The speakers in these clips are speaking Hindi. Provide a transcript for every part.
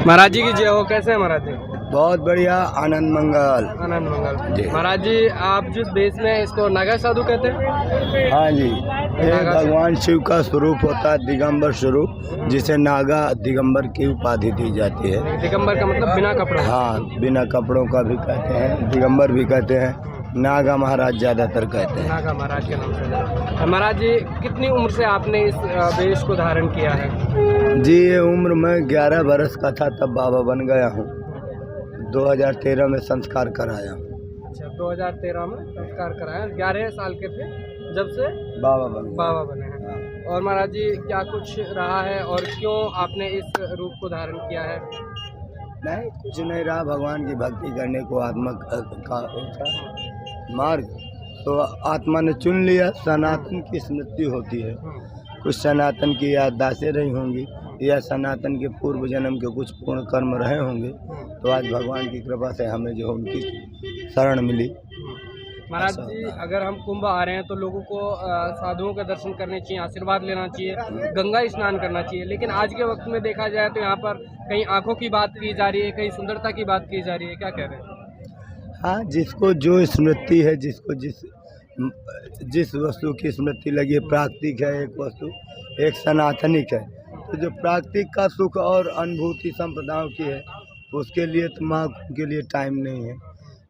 महाराज जी की जय हो। कैसे हैं महाराज जी? बहुत बढ़िया, आनंद मंगल। आनंद मंगल जी। महाराज जी, आप जिस देश में इसको नागा साधु कहते हैं? हाँ जी, ये नागा भगवान शिव का स्वरूप होता है, दिगंबर स्वरूप, जिसे नागा दिगंबर की उपाधि दी जाती है। दिगंबर का मतलब बिना कपड़ों? हाँ, बिना कपड़ों का भी कहते हैं, दिगंबर भी कहते हैं, नागा महाराज ज्यादातर कहते हैं। नागा महाराज के नाम से। महाराज जी, कितनी उम्र से आपने इस वेश को धारण किया है? जी, ये उम्र में 11 बरस का था तब बाबा बन गया हूँ। 2013 में संस्कार कराया हूँ। अच्छा, 2013 में संस्कार कराया। 11 साल के थे जब से बाबा बने हैं। और महाराज जी, क्या कुछ रहा है और क्यों आपने इस रूप को धारण किया है? नहीं, कुछ नहीं रहा। भगवान की भक्ति करने को आत्मा का मार्ग तो आत्मा ने चुन लिया। सनातन की स्मृति होती है, कुछ सनातन की याददाश्तें रही होंगी या सनातन के पूर्व जन्म के कुछ पूर्ण कर्म रहे होंगे, तो आज भगवान की कृपा से हमें जो उनकी शरण मिली। महाराज जी, अगर हम कुंभ आ रहे हैं तो लोगों को साधुओं का दर्शन करने चाहिए, आशीर्वाद लेना चाहिए, गंगा स्नान करना चाहिए, लेकिन आज के वक्त में देखा जाए तो यहाँ पर कहीं आंखों की बात की जा रही है, कहीं सुंदरता की बात की जा रही है। क्या कह रहे हैं? हाँ, जिसको जो स्मृति है, जिसको जिस वस्तु की स्मृति लगी, प्राकृतिक है एक वस्तु, एक सनातनिक है, तो जो प्राकृतिक का सुख और अनुभूति संप्रदायों की है, उसके लिए तो महाकुंभ के लिए टाइम नहीं है।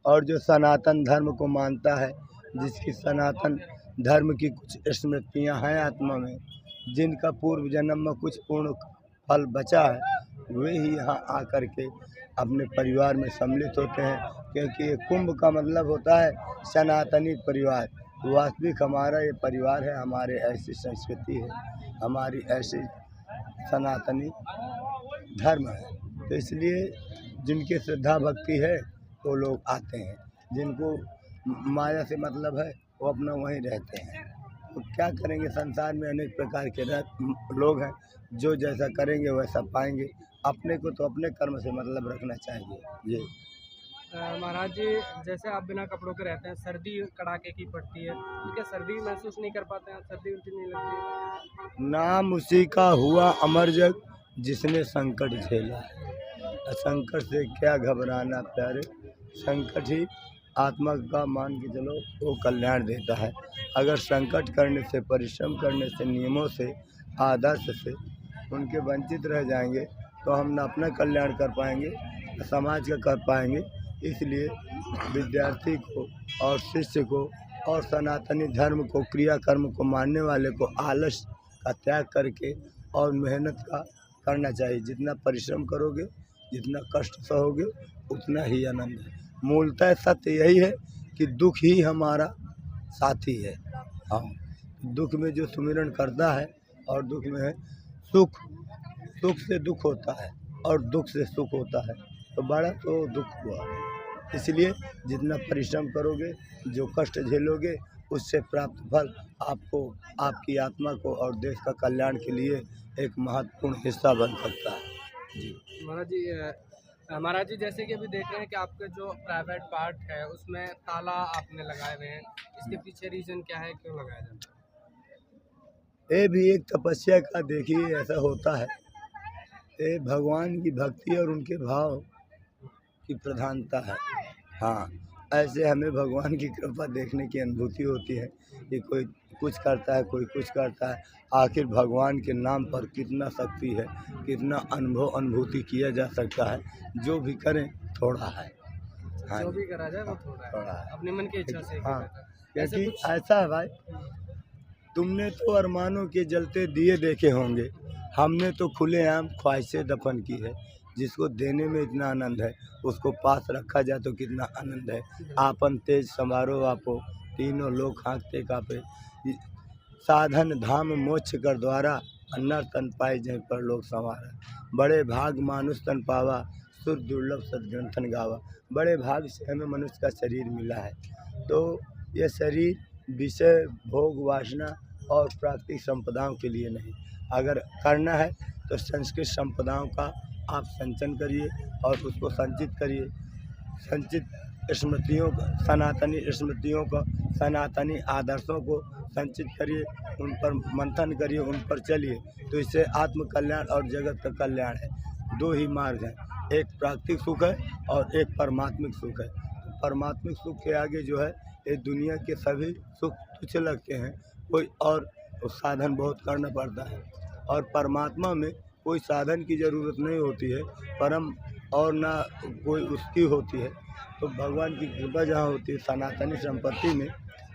और जो सनातन धर्म को मानता है, जिसकी सनातन धर्म की कुछ स्मृतियाँ हैं आत्मा में, जिनका पूर्व जन्म में कुछ पूर्ण फल बचा है, वे ही यहाँ आकर के अपने परिवार में सम्मिलित होते हैं। क्योंकि ये कुंभ का मतलब होता है सनातनी परिवार। वास्तविक हमारा ये परिवार है, हमारे ऐसी संस्कृति है, हमारी ऐसी सनातनी धर्म है। तो इसलिए जिनकी श्रद्धा भक्ति है वो लोग आते हैं, जिनको माया से मतलब है वो अपना वहीं रहते हैं। तो क्या करेंगे, संसार में अनेक प्रकार के लोग हैं, जो जैसा करेंगे वैसा पाएंगे। अपने को तो अपने कर्म से मतलब रखना चाहिए। जी महाराज जी, जैसे आप बिना कपड़ों के रहते हैं, सर्दी कड़ाके की पड़ती है, तो क्या सर्दी महसूस नहीं कर पाते हैं? सर्दी उल्टी नहीं लगती? नाम उसी का हुआ अमर जग, जिसने संकट झेला है। संकट से क्या घबराना प्यारे, संकट ही आत्मा का मान के चलो वो कल्याण देता है। अगर संकट करने से, परिश्रम करने से, नियमों से, आदर्श से उनके वंचित रह जाएंगे तो हम न अपना कल्याण कर पाएंगे, न समाज का कर पाएंगे। इसलिए विद्यार्थी को और शिष्य को और सनातनी धर्म को, क्रियाकर्म को मानने वाले को आलस का त्याग करके और मेहनत का करना चाहिए। जितना परिश्रम करोगे, जितना कष्ट सहोगे, उतना ही आनंद है। मूलतः सत्य यही है कि दुख ही हमारा साथी है। हाँ, दुख में जो सुमिरन करता है और दुख में है सुख, सुख से दुख होता है और दुख से सुख होता है, तो बड़ा तो दुख हुआ। इसलिए जितना परिश्रम करोगे, जो कष्ट झेलोगे, उससे प्राप्त फल आपको, आपकी आत्मा को और देश का कल्याण के लिए एक महत्वपूर्ण हिस्सा बन सकता है। जी महाराज जी, जैसे कि अभी देख रहे हैं कि आपका जो प्राइवेट पार्ट है उसमें ताला आपने लगाए हुए हैं, इसके पीछे रीजन क्या है, क्यों लगाया जाता है? ये भी एक तपस्या का, देखिए ऐसा होता है, ये भगवान की भक्ति और उनके भाव की प्रधानता है। हाँ, ऐसे हमें भगवान की कृपा देखने की अनुभूति होती है कि कोई कुछ करता है, कोई कुछ करता है। आखिर भगवान के नाम पर कितना शक्ति है, कितना अनुभूति किया जा सकता है। जो भी करें थोड़ा है। हाँ, जो भी करा जाए वो थोड़ा है, अपने मन की इच्छा से। हाँ, क्योंकि ऐसा है भाई, तुमने तो अरमानों के जलते दिए देखे होंगे, हमने तो खुलेआम ख्वाहिशें दफन की है। जिसको देने में इतना आनंद है, उसको पास रखा जाए तो कितना आनंद है। आपन तेज समारोह आपो, तीनों लोग हाँकते कापे, साधन धाम मोक्ष कर द्वारा, अन्नर तन पाए जहीं पर लोग संवारा। बड़े भाग मानुष तन पावा, सुर दुर्लभ सदग्रंथन गावा। बड़े भाग से हमें मनुष्य का शरीर मिला है। तो यह शरीर विषय, भोग, वासना और प्राकृतिक संपदाओं के लिए नहीं। अगर करना है तो संस्कृत संपदाओं का आप संचयन करिए और उसको संचित करिए। संचित स्मृतियों का, सनातनी स्मृतियों का, सनातनी आदर्शों को संचित करिए, उन पर मंथन करिए, उन पर चलिए, तो इससे आत्म कल्याण और जगत का कल्याण है। दो ही मार्ग हैं, एक प्राकृतिक सुख है और एक परमात्मिक सुख है। परमात्मिक सुख के आगे जो है ये दुनिया के सभी सुख तुच्छ लगते हैं, कोई और साधन बहुत करना पड़ता है। और परमात्मा में कोई साधन की ज़रूरत नहीं होती है, परम और ना कोई उसकी होती है। तो भगवान की कृपा जहाँ होती है, सनातनी संपत्ति में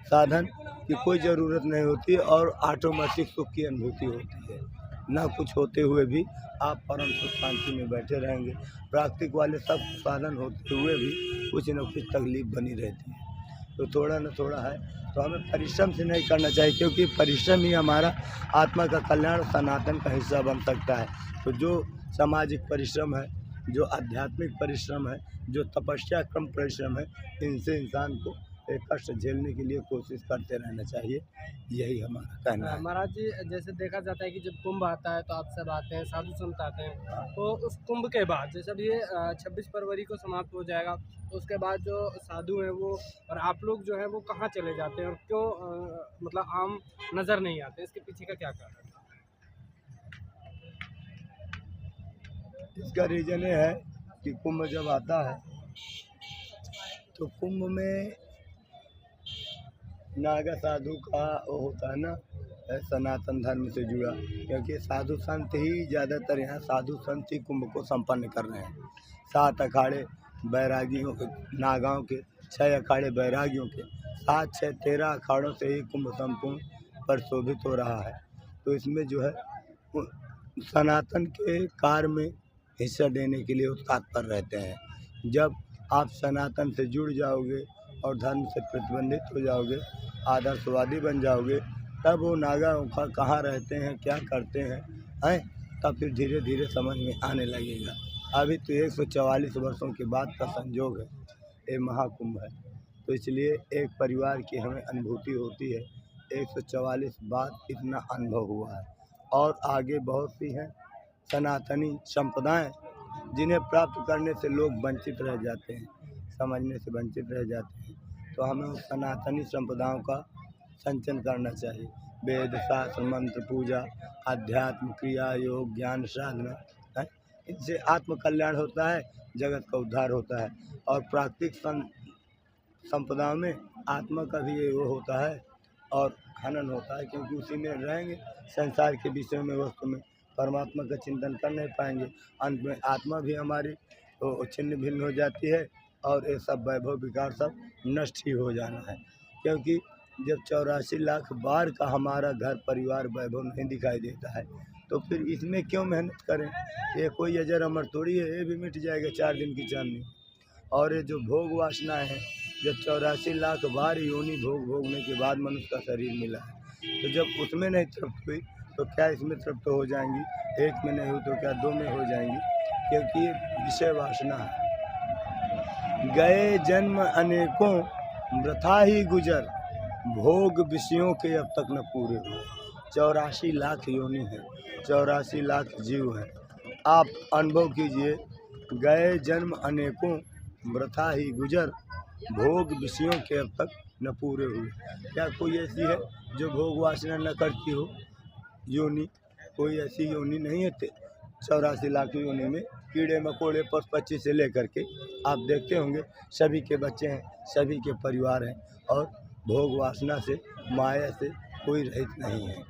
साधन की कोई ज़रूरत नहीं होती है और ऑटोमेटिक सुख की अनुभूति होती है। ना कुछ होते हुए भी आप परम सुख शांति में बैठे रहेंगे। प्राकृतिक वाले सब साधन होते हुए भी कुछ न कुछ तकलीफ बनी रहती है। तो थोड़ा न थोड़ा है, तो हमें परिश्रम से नहीं करना चाहिए, क्योंकि परिश्रम ही हमारा आत्मा का कल्याण सनातन का हिस्सा बन सकता है। तो जो सामाजिक परिश्रम है, जो आध्यात्मिक परिश्रम है, जो तपस्या क्रम परिश्रम है, इनसे इंसान को एक कष्ट झेलने के लिए कोशिश करते रहना चाहिए। यही हमारा कहना है। महाराज जी, जैसे देखा जाता है कि जब कुंभ आता है तो आप सब आते हैं, साधु संत आते हैं, तो उस कुंभ के बाद जैसे अब ये 26 फरवरी को समाप्त हो जाएगा, तो उसके बाद जो साधु हैं वो और आप लोग जो हैं वो कहाँ चले जाते हैं और क्यों मतलब आम नज़र नहीं आते, इसके पीछे का क्या कारण है? इसका रीज़न ये है कि कुंभ जब आता है तो कुंभ में नागा साधु का वो होता है ना, सनातन धर्म से जुड़ा, क्योंकि साधु संत ही ज़्यादातर यहाँ साधु संत ही कुंभ को संपन्न कर रहे हैं। 7 अखाड़े बैरागियों के, नागाओं के 6 अखाड़े बैरागियों के, 7, 6, 13 अखाड़ों से ही कुंभ संपूर्ण प्रशोभित हो रहा है। तो इसमें जो है वो सनातन के कार्य में हिस्सा देने के लिए तत्पर रहते हैं। जब आप सनातन से जुड़ जाओगे और धर्म से प्रतिबंधित हो जाओगे, आदर्शवादी बन जाओगे, तब वो नागा उखा कहाँ रहते हैं, क्या करते हैं, तब फिर धीरे धीरे समझ में आने लगेगा। अभी तो 144 वर्षों के बाद का संजोग है, ये महाकुंभ है। तो इसलिए एक परिवार की हमें अनुभूति होती है, 144 बाद इतना अनुभव हुआ है। और आगे बहुत सी हैं सनातनी संप्रदाय जिन्हें प्राप्त करने से लोग वंचित रह जाते हैं, समझने से वंचित रह जाते हैं। तो हमें उस सनातनी संप्रदायों का संचन करना चाहिए। वेद शास्त्र मंत्र पूजा, अध्यात्म क्रिया योग ज्ञान साधना है, इनसे आत्म कल्याण होता है, जगत का उद्धार होता है। और प्राकृतिक संपदाओं में आत्मा का भी वो होता है और हनन होता है, क्योंकि उसी में रहेंगे, संसार के विषयों में वस्तु में परमात्मा का चिंतन कर नहीं पाएंगे। अंत में आत्मा भी हमारी छिन्न भिन्न हो जाती है और ये सब वैभव विकार सब नष्ट ही हो जाना है। क्योंकि जब 84 लाख बार का हमारा घर परिवार वैभव नहीं दिखाई देता है, तो फिर इसमें क्यों मेहनत करें? ये कोई अजर अमर थोड़ी है, ये भी मिट जाएगा 4 दिन की चांदनी। और ये जो भोग वासना है, जब 84 लाख बार योनि भोग भोगने के बाद मनुष्य का शरीर मिला है, तो जब उसमें नहीं तृप्त हुई तो क्या इसमें तृप्त हो जाएंगी? एक में नहीं हुई तो क्या 2 में हो जाएंगी? क्योंकि ये विषय वासना है। गए जन्म अनेकों वृथा ही गुजर, भोग विषयों के अब तक न पूरे हुए। 84 लाख योनि है, 84 लाख जीव हैं। आप अनुभव कीजिए, गए जन्म अनेकों वृथा ही गुजर, भोग विषयों के अब तक न पूरे हुए। क्या कोई ऐसी है जो भोग वासना न करती हो योनि? कोई ऐसी योनि नहीं है। 84 लाख योनि में कीड़े मकोड़े पशु पक्षी से लेकर के आप देखते होंगे सभी के बच्चे हैं, सभी के परिवार हैं, और भोग वासना से माया से कोई रहित नहीं है।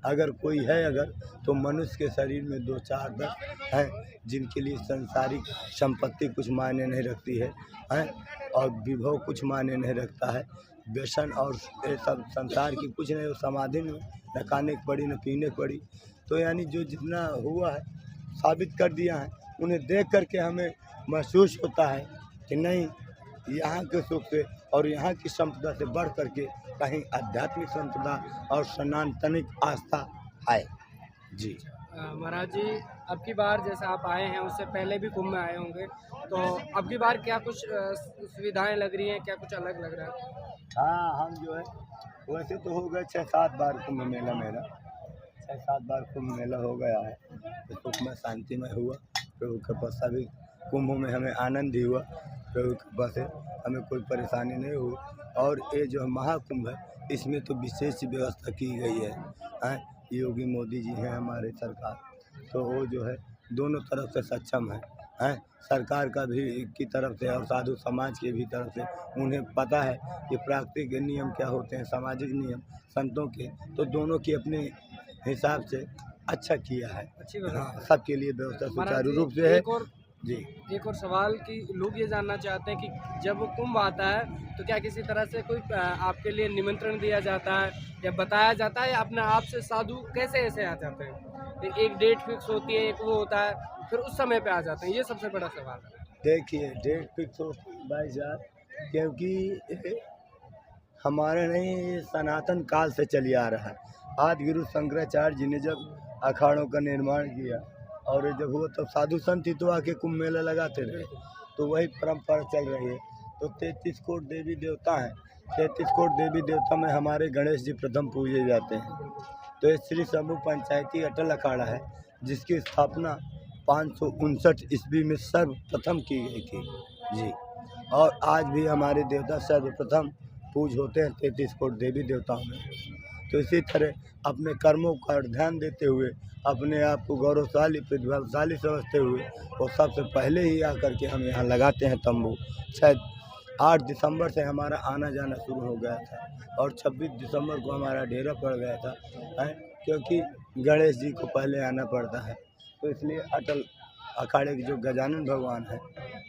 अगर कोई है तो मनुष्य के शरीर में 2, 4, 10 हैं जिनके लिए सांसारिक संपत्ति कुछ मायने नहीं रखती है, और विभव कुछ मायने नहीं रखता है। व्यसन और ये सब संसार की कुछ नहीं, समाधि में न खाने की पड़ी न पीने की पड़ी। तो यानी जो जितना हुआ है साबित कर दिया है, उन्हें देख करके हमें महसूस होता है कि नहीं, यहाँ के सुख से और यहाँ की संपदा से बढ़ करके कहीं आध्यात्मिक संपदा और सनातनिक आस्था है। जी महाराज जी, अब की बार जैसे आप आए हैं, उससे पहले भी कुंभ में आए होंगे, तो अब की बार क्या कुछ सुविधाएं लग रही हैं, क्या कुछ अलग लग रहा है? हाँ, हम जो है वैसे तो हो गए 6-7 बार कुंभ मेला मेरा, 6-7 बार कुंभ मेला हो गया है। तो सुखमय शांतिमय हुआ, प्रभु के कृपा से भी कुंभ में हमें आनंद ही हुआ, प्रभु की कृपा से हमें कोई परेशानी नहीं हुई। और ये जो महाकुंभ है, इसमें तो विशेष व्यवस्था की गई है। योगी मोदी जी हैं हमारे सरकार, तो वो जो है दोनों तरफ से सक्षम हैं। सरकार का भी की तरफ से और साधु समाज की भी तरफ से उन्हें पता है कि प्राकृतिक नियम क्या होते हैं, सामाजिक नियम संतों के, तो दोनों की अपने हिसाब से अच्छा किया है। अच्छी व्यवस्था हाँ, है। सबके लिए व्यवस्था महाराज सुचारू जी, रूप से है जी। एक और सवाल कि लोग ये जानना चाहते हैं कि जब कुंभ आता है तो क्या किसी तरह से कोई आपके लिए निमंत्रण दिया जाता है या बताया जाता है, या अपने आप से साधु कैसे ऐसे आ जाते हैं? एक डेट फिक्स होती है, एक वो होता है, फिर उस समय पे आ जाते हैं, ये सबसे बड़ा सवाल है। देखिए डेट फिक्स हो भाई साहब, क्योंकि हमारे नहीं ये सनातन काल से चली आ रहा है। आदि गुरु शंकराचार्य जी ने जब अखाड़ों का निर्माण किया और जब हुआ तब साधु संत ही तो आके कुंभ मेला लगाते रहे, तो वही परंपरा चल रही है। तो 33 कोटि देवी देवता हैं, 33 कोटि देवी देवता में हमारे गणेश जी प्रथम पूजे जाते हैं। तो ये श्री शंभू पंचायती अटल अखाड़ा है, जिसकी स्थापना 559 ईस्वी में सर्वप्रथम की गई थी जी। और आज भी हमारे देवता सर्वप्रथम पूज होते हैं 33 कोटि देवी देवताओं में। तो इसी तरह अपने कर्मों का ध्यान देते हुए, अपने आप को गौरवशाली प्रतिभाशाली समझते हुए, वो सबसे पहले ही आकर के हम यहाँ लगाते हैं तंबू। शायद 8 दिसंबर से हमारा आना जाना शुरू हो गया था और 26 दिसंबर को हमारा डेरा पड़ गया था, क्योंकि गणेश जी को पहले आना पड़ता है। तो इसलिए अटल अखाड़े के जो गजानन भगवान हैं,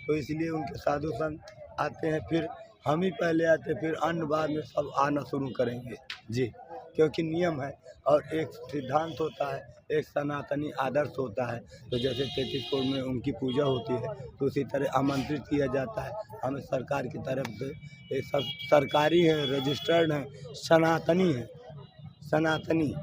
तो इसलिए उनके साधु संत आते हैं, फिर हम ही पहले आते, फिर अन्य बाद में सब आना शुरू करेंगे जी। क्योंकि नियम है और एक सिद्धांत होता है, एक सनातनी आदर्श होता है। तो जैसे 33 कोटि में उनकी पूजा होती है, तो उसी तरह आमंत्रित किया जाता है हमें सरकार की तरफ से। ये सब सरकारी है, रजिस्टर्ड है, सनातनी है, सनातनी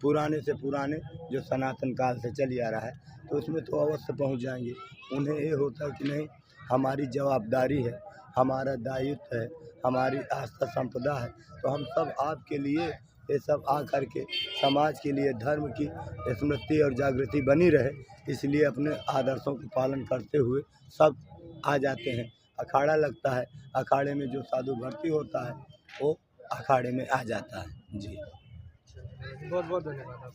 पुराने से पुराने जो सनातन काल से चली आ रहा है, तो उसमें तो अवश्य पहुंच जाएंगे। उन्हें ये होता है कि नहीं, हमारी जवाबदारी है, हमारा दायित्व है, हमारी आस्था संपदा है, तो हम सब आपके लिए ये सब आ कर के समाज के लिए धर्म की स्मृति और जागृति बनी रहे, इसलिए अपने आदर्शों को पालन करते हुए सब आ जाते हैं। अखाड़ा लगता है, अखाड़े में जो साधु भर्ती होता है वो अखाड़े में आ जाता है जी। बहुत बहुत धन्यवाद आपका।